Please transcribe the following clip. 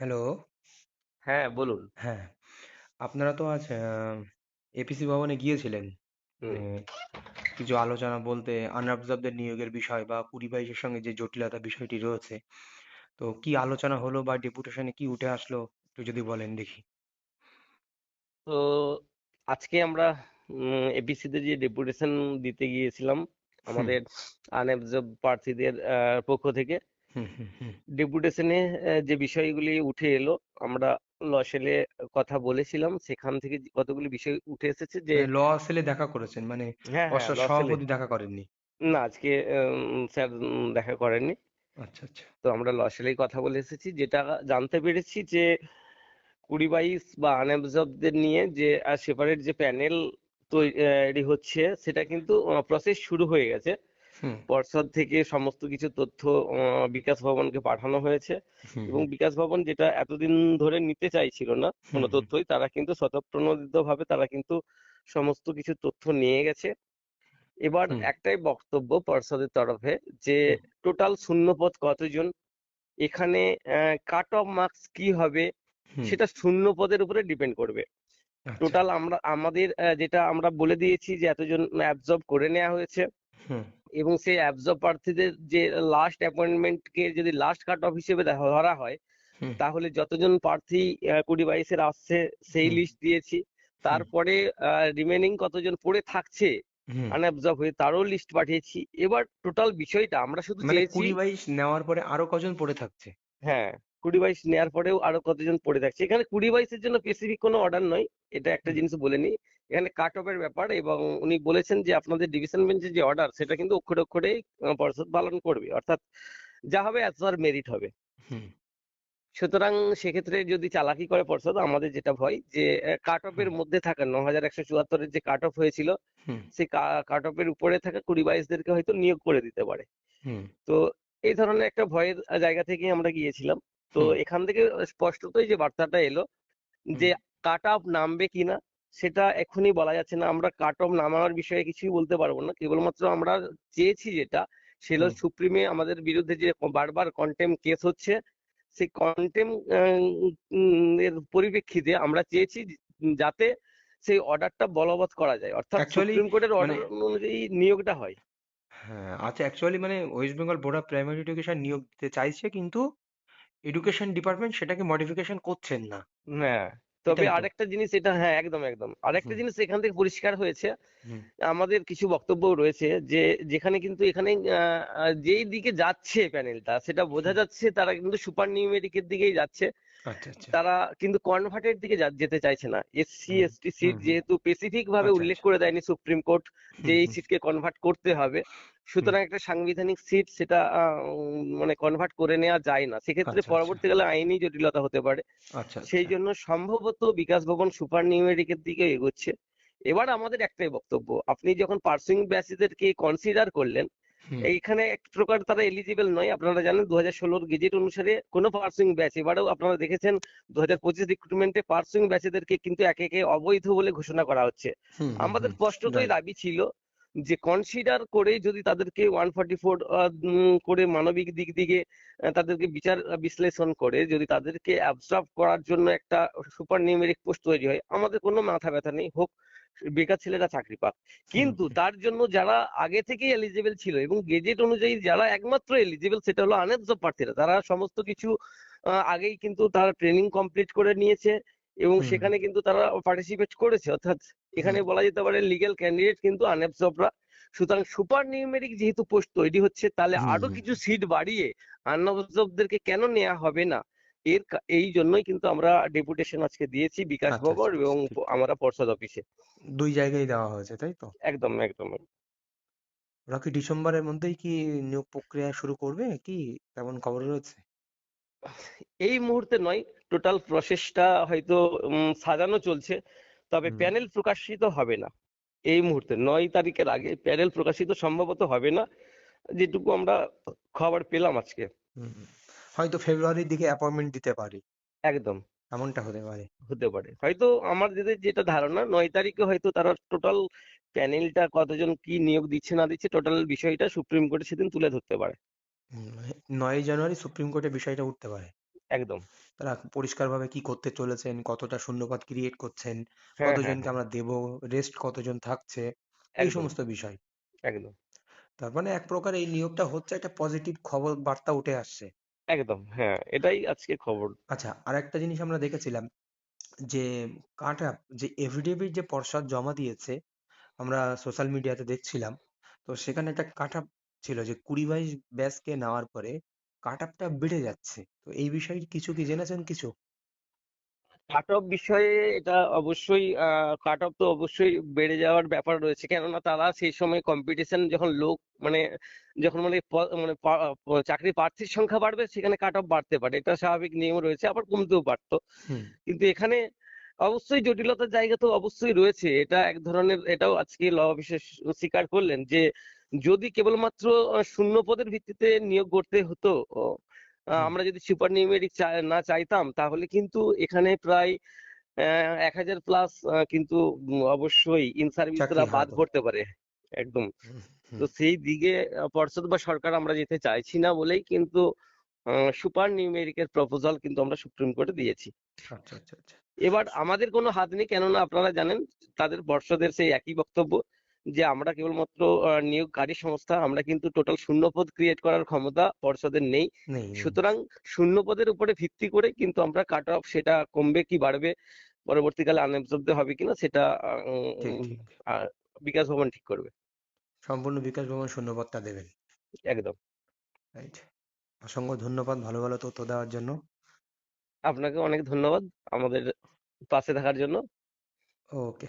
Hello. হ্যাঁ, বলুন। হ্যাঁ, আপনারা তো আজ এপিসি ভবনে গিয়েছিলেন। হুম। মানে কিছু আলোচনা বলতে আনঅবজার্ভদের নিয়োগের বিষয় বা কুড়ি-বাইশের সঙ্গে যে জটিলতা বিষয়টি রয়েছে। তো কি আলোচনা হলো বা ডেপুটেশনে কি উঠে আসলো একটু যদি বলেন দেখি। তো আজকে আমরা এপিসি তে যে ডেপুটেশন দিতে গিয়েছিলাম হুম, আমাদের আনঅবজার্ভ প্রার্থীদের পক্ষ থেকে হুম, হুম, হুম। ডেপুটেশনে যে বিষয়গুলি উঠে এলো আমরা ল সেলে কথা বলেছিলাম, সেখান থেকে যে কতগুলি বিষয় উঠে এসেছে যে মানে ল সেলে দেখা করেছেন মানে হ্যাঁ হ্যাঁ ল সেলে সভাপতি দেখা করেননি? না আজকে স্যার দেখা করেননি। আচ্ছা, আচ্ছা। তো আমরা ল সেলেই কথা বলে এসেছি, যেটা জানতে পেরেছি যে 20-22 বা আনঅবজার্ভদের নিয়ে যে সেপারেট যে প্যানেল তৈরি হচ্ছে সেটা কিন্তু প্রসেস শুরু হয়ে গেছে। হুম, পর্ষদ থেকে সমস্ত কিছু তথ্য বিকাশ ভবনকে পাঠানো হয়েছে হুম, এবং হুম, বিকাশ ভবন যেটা এতদিন ধরে নিতে চাইছিল না হুম, কোনো হুম, তথ্যই, তারা কিন্তু স্বতঃপ্রণোদিত ভাবে তারা কিন্তু সমস্ত কিছু তথ্য নিয়ে গেছে। এবার হুম, একটাই বক্তব্য পর্ষদের তরফে যে হুম, টোটাল শূন্যপদ কতজন, এখানে কাট অফ মার্কস কি হবে, হুম। সেটা শূন্য পদের উপরে ডিপেন্ড করবে। আচ্ছা। টোটাল আমরা আমাদের যেটা আমরা বলে দিয়েছি যে এতজন অ্যাবজর্ব করে নেওয়া হয়েছে হুম, এবং সেই অ্যাবজর্ব প্রার্থীদের যে লাস্ট অ্যাপয়েন্টমেন্টকে যদি লাস্ট কাট অফ হিসেবে ধরা হয়, হুম, তাহলে যতজন প্রার্থী 20-22-এর আসছে সেই হুম, লিস্ট দিয়েছি। হুম, তারপরে রিমেনিং কতজন পড়ে থাকছে হুম। আনঅ্যাবজর্ব হয়ে তারও লিস্ট পাঠিয়েছি। এবার টোটাল বিষয়টা আমরা শুধু মানে চেয়েছি 20-22 নেওয়ার পরে আরো কজন পড়ে থাকছে? হ্যাঁ, 20-22 নেয়ার পরেও আরো কতজন পড়ে থাকছে। এখানে 20-22 এর জন্য স্পেসিফিক কোনো অর্ডার নয়। এটা একটা হুম, জিনিস বলে নিই। এখানে কাট অফ এর ব্যাপার এবং উনি বলেছেন যে আপনাদের ডিভিশন বেঞ্চের যে অর্ডার সেটা কিন্তু অক্ষরে অক্ষরেই পর্ষদ পালন করবে। অর্থাৎ যা হবে অ্যাজ পার মেরিট হবে। হুম, সুতরাং সেক্ষেত্রে যদি চালাকি করে পর্ষদ, আমাদের যেটা ভয় যে কাট অফ হুম, এর মধ্যে থাকা ৯,১৭৪ এর যে কাট অফ হয়েছিল, হুম, সেই কাট অফ এর উপরে থাকা 20-22 দেরকে হয়তো নিয়োগ করে দিতে পারে। হুম, তো এই ধরনের একটা ভয়ের জায়গা থেকেই আমরা গিয়েছিলাম। তো হুম, এখান থেকে স্পষ্টতই যে বার্তাটা এলো হুম, যে কাট অফ নামবে কিনা সেটা এখনই বলা যাচ্ছে না। আমরা কাট অফ নামার বিষয়ে কিছুই বলতে পারবো না। কেবলমাত্র আমরা চেয়েছি যেটা, সেটা হুম। হলো সুপ্রিমে আমাদের বিরুদ্ধে যে বারবার কন্টেম্প কেস হচ্ছে, সেই কন্টেম্প এর পরিপ্রেক্ষিতে আমরা চেয়েছি যাতে সেই অর্ডারটা বলবৎ করা যায়। অর্থাৎ অ্যাকচুয়ালি সুপ্রিম কোর্টের মানে অর্ডার অনুযায়ী নিয়োগটা হয়। হ্যাঁ, আচ্ছা অ্যাকচুয়ালি মানে West Bengal board of primary education নিয়োগ দিতে চাইছে কিন্তু এডুকেশন ডিপার্টমেন্ট সেটাকে মডিফিকেশন করছেন না। হ্যাঁ, তবে এটাই তো? আরেকটা জিনিস এটা হ্যাঁ, একদম, একদম। আরেকটা হুম, জিনিস এখান থেকে পরিষ্কার হয়েছে। হুম, আমাদের কিছু বক্তব্য রয়েছে যে যেখানে কিন্তু এখানে যেই দিকে যাচ্ছে প্যানেলটা সেটা বোঝা হুম। যাচ্ছে তারা কিন্তু সুপার নিউমেরিকের দিকেই যাচ্ছে। আচ্ছা, আচ্ছা। তারা কিন্তু কনভার্টের দিকে যেতে চাইছে না। এসসি হুম, এসটি সিট হুম, হুম। যেহেতু স্পেসিফিক ভাবে আচ্ছা, উল্লেখ আচ্ছা। করে দেয়নি সুপ্রিম কোর্ট যে হুম, এই হুম, সিটকে কনভার্ট করতে হবে, হুম। সুতরাং একটা সাংবিধানিক সিট সেটা মানে কনভার্ট করে নেওয়া যায় না। সেক্ষেত্রে আচ্ছা, আচ্ছা। পরবর্তীকালে আইনি জটিলতা হতে পারে। আচ্ছা, সেই আচ্ছা। জন্য সম্ভবত বিকাশ ভবন সুপার নিউমেরিকের দিকে এগোচ্ছে। এবার আমাদের একটাই বক্তব্য, আপনি যখন পার্সুইং ব্যাচদেরকে কনসিডার করলেন, হুম, এইখানে এক প্রকার তারা এলিজিবল নয়। আপনারা জানেন 2016 গেজেট অনুসারে কোনো পার্সুইং ব্যাচ, এবারেও আপনারা দেখেছেন 2025 রিক্রুটমেন্টে পার্সুইং ব্যাচেদেরকে কিন্তু একে একে অবৈধ বলে ঘোষণা করা হচ্ছে। হুম, হুম, আমাদের হুম। স্পষ্টতই রাইট। দাবি ছিল যে কনসিডার করে যদি তাদেরকে 144 করে মানবিক দিক থেকে তাদেরকে বিচার বিশ্লেষণ করে যদি তাদেরকে অ্যাবজর্ব করার জন্য একটা সুপার নিউমেরিক পোস্ট তৈরি হয়, আমাদের কোনো মাথা ব্যথা নেই, হোক, বেকার ছেলেরা চাকরি পাক। হুম, কিন্তু হুম। তার জন্য যারা আগে থেকেই এলিজিবল ছিল এবং গেজেট অনুযায়ী যারা একমাত্র এলিজিবল সেটা হলো আনএবজর্ব প্রার্থীরা, তারা সমস্ত কিছু আগেই কিন্তু তারা ট্রেনিং কমপ্লিট করে নিয়েছে এবং হুম, সেখানে কিন্তু তারা পার্টিসিপেট করেছে। অর্থাৎ হুম, এখানে বলা যেতে পারে লিগ্যাল ক্যান্ডিডেট কিন্তু আনএবজর্বরা। সুতরাং সুপার নিউমেরিক যেহেতু পোস্ট তৈরি হচ্ছে, তাহলে হুম, আরো হুম। কিছু সিট বাড়িয়ে আনঅবজর্বদেরকে কেন নেওয়া হবে না, এই জন্যই কিন্তু আমরা ডেপুটেশন আজকে দিয়েছি বিকাশ আচ্ছা, ভবন আচ্ছা, আচ্ছা। এবং ঠিক। আমরা পর্ষদ অফিসে। ২ জায়গায় দেওয়া হয়েছে, তাই তো? একদম, একদম। ওরা কি ডিসেম্বরের মধ্যেই কি নিয়োগ প্রক্রিয়া শুরু করবে কি তেমন খবর রয়েছে? এই মুহূর্তে নয়, টোটাল প্রসেসটা হয়তো সাজানো চলছে, তবে হুম, প্যানেল প্রকাশিত হবে না এই মুহূর্তে। 9 তারিখের আগে প্যানেল প্রকাশিত সম্ভবত হবে না, যেটুকু আমরা খবর পেলাম আজকে। হুম, হুম। হয়তো ফেব্রুয়ারির দিকে অ্যাপয়েন্টমেন্ট দিতে পারে। একদম এমনটা হতে পারে। হতে পারে, হয়তো আমাদের যেটা ধারণা 9 তারিখে হয়তো তারা টোটাল প্যানেলটা কতজন কি নিয়োগ দিচ্ছে না দিচ্ছে টোটাল বিষয়টা সুপ্রিম কোর্টে সেদিন তুলে ধরতে পারে। মানে ৯ই জানুয়ারি সুপ্রিম কোর্টে বিষয়টা উঠতে পারে। একদম। তারা পরিষ্কারভাবে কি করতে চলেছেন, কতটা শূন্যপদ ক্রিয়েট করছেন, হ্যাঁ, হ্যাঁ, কতজনকে হ্যাঁ। আমরা দেব, রেস্ট কতজন থাকছে, এই একদম, সমস্ত বিষয়। একদম, তার মানে এক প্রকার এই নিয়োগটা হচ্ছে একটা পজিটিভ খবর বার্তা উঠে আসছে। একদম। হ্যাঁ, এটাই আজকে খবর। আচ্ছা, আরেকটা জিনিস আমরা দেখেছিলাম যে কাট আপ যে এফিডেভিট যে পর্ষদ জমা দিয়েছে, আমরা সোশ্যাল মিডিয়াতে দেখছিলাম। তো সেখানে একটা কাট আপ ছিল যে ২০-২২ ব্যাচকে নেওয়ার পরে কাট আপটা বেড়ে যাচ্ছে। তো এই বিষয়ে কিছু কি জেনেছেন কিছু? কাট অফ বিষয়ে এটা অবশ্যই কাট অফ তো অবশ্যই বেড়ে যাওয়ার ব্যাপার রয়েছে, কেননা তারা সেই সময় কম্পিটিশন যখন লোক মানে যখন চাকরি প্রার্থীর সংখ্যা বাড়বে সেখানে কাট অফ বাড়তে পারে, এটা স্বাভাবিক নিয়ম রয়েছে, আবার কমতেও পারতো। হুম, কিন্তু এখানে অবশ্যই জটিলতার জায়গা তো অবশ্যই রয়েছে, এটা এক ধরনের, এটাও আজকে ল অফিসার স্বীকার করলেন যে যদি কেবলমাত্র শূন্য পদের ভিত্তিতে নিয়োগ করতে হতো, হুম। আমরা যদি সুপার নিউমেরিক না চাইতাম, তাহলে কিন্তু এখানে প্রায় ১,০০০ প্লাস কিন্তু অবশ্যই ইন চাকরি সার্ভিসরা বাদ হারাতো। পড়তে পারে। একদম। হুম, তো হুম। সেই দিকে পর্ষদ বা সরকার আমরা যেতে চাইছি না বলেই কিন্তু সুপার নিউমেরিকের প্রপোজাল কিন্তু আমরা সুপ্রিম কোর্টে দিয়েছি। আচ্ছা, আচ্ছা, আচ্ছা। এবার আমাদের কোনো হাত নেই, কেননা আপনারা জানেন তাদের পর্ষদের সেই একই বক্তব্য যে আমরা কেবলমাত্র নিয়োগকারী সংস্থা, আমরা কিন্তু টোটাল শূন্যপদ ক্রিয়েট করার ক্ষমতা পর্ষদের নেই। নেই, নেই। সুতরাং শূন্যপদের উপরে ভিত্তি করে কিন্তু আমরা কাট অফ সেটা কমবে কি বাড়বে, পরবর্তীকালে আনঅ্যাবজর্বড হবে কিনা সেটা ঠিক, ঠিক। আহ, বিকাশ ভবন ঠিক করবে। সম্পূর্ণ বিকাশ ভবন শূন্যপদটা দেবেন। একদম। রাইট। অসংখ্য ধন্যবাদ ভালো, ভালো তথ্য দেওয়ার জন্য। আপনাকে অনেক ধন্যবাদ আমাদের পাশে থাকার জন্য। ওকে।